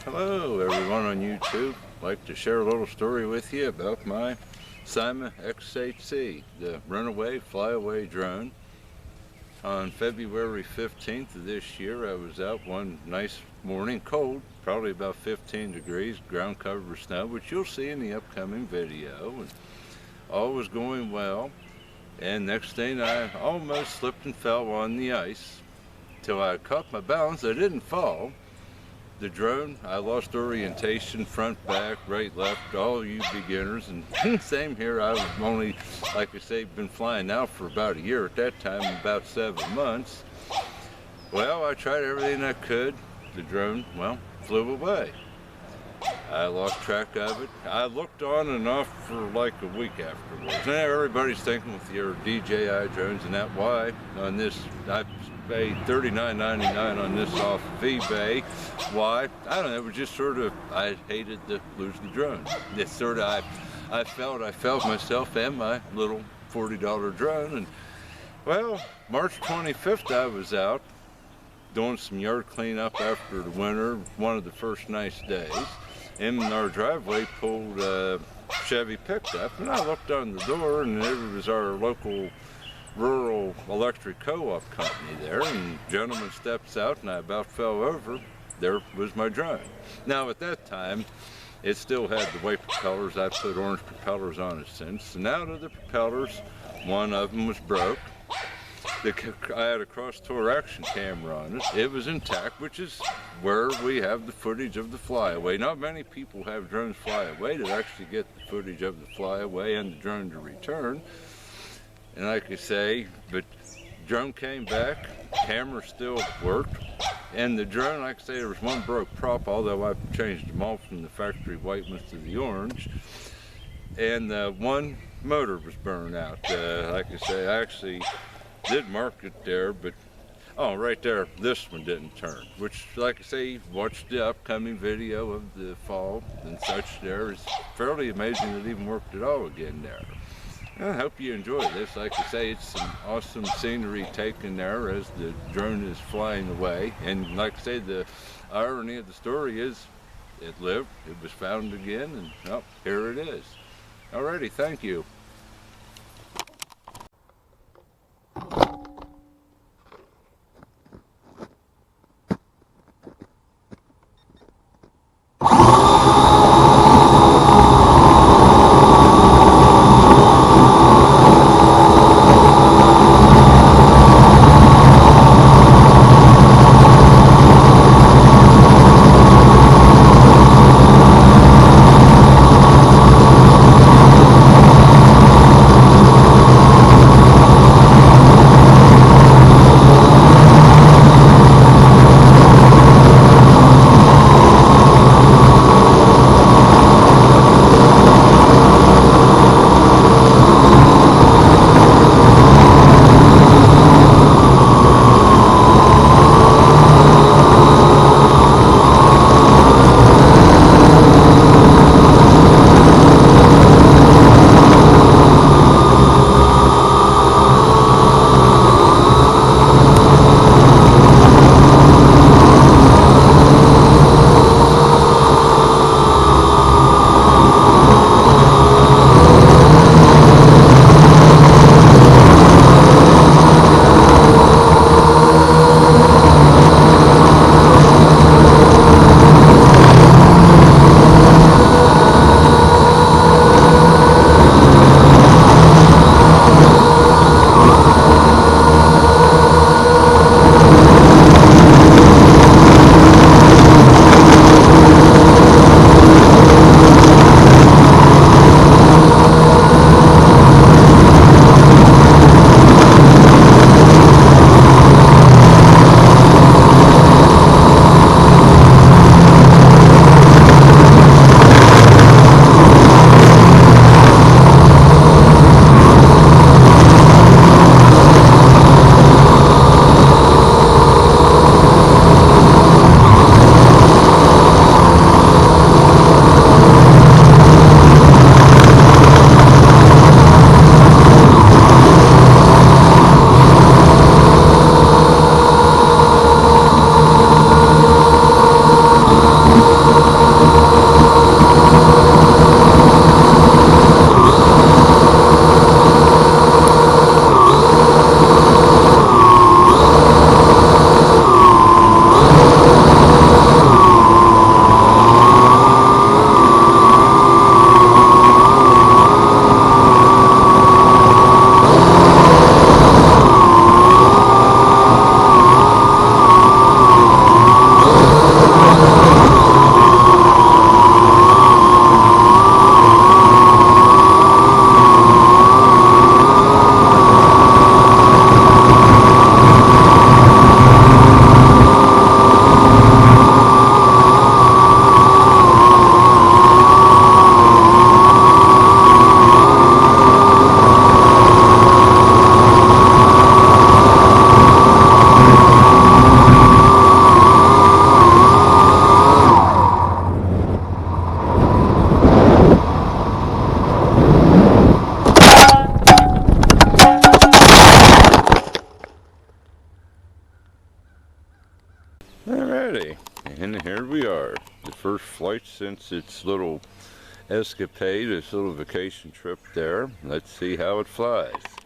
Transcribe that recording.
Hello everyone on YouTube. I'd like to share a little story with you about my Syma x8c, the runaway flyaway drone. On February 15th of this year, I was out one nice morning, cold, probably about 15 degrees, ground covered with snow, which you'll see in the upcoming video. And all was going well, and next thing I almost slipped and fell on the ice till I caught my balance. I didn't fall. The drone, I lost orientation, front, back, right, left, all you beginners, and same here. I've only, like I say, been flying now for about a year. At that time, about 7 months. Well, I tried everything I could. The drone, well, flew away. I lost track of it. I looked on and off for like a week afterwards. And everybody's thinking with your DJI drones and that, why on this, I paid $39.99 on this off of eBay. Why? I don't know, it was just sort of, I hated to lose the drone. It's sort of, I felt myself and my little $40 drone. And well, March 25th I was out doing some yard cleanup after the winter, one of the first nice days. In our driveway pulled a Chevy pickup, and I looked on the door, and it was our local rural electric co-op company there, and the gentleman steps out, and I about fell over. There was my drone. Now at that time, it still had the white propellers. I put orange propellers on it since, and out of the propellers, one of them was broke. I had a cross-tour action camera on it. It was intact, which is where we have the footage of the flyaway. Not many people have drones fly away to actually get the footage of the flyaway and the drone to return. And like I say, but drone came back, camera still worked, and the drone, like I say, there was one broke prop, although I've changed them all from the factory white ones to the orange. And one motor was burned out. Like I say, I actually did mark it there, but oh, right there, this one didn't turn, which, like I say, watch the upcoming video of the fall and such there. It's fairly amazing that it even worked at all again there. I hope you enjoy this. Like I say, it's some awesome scenery taken there as the drone is flying away. And like I say, the irony of the story is it lived, it was found again, and oh, here it is. Alrighty, thank you. Alrighty, and here we are. The first flight since its little escapade, its little vacation trip there. Let's see how it flies.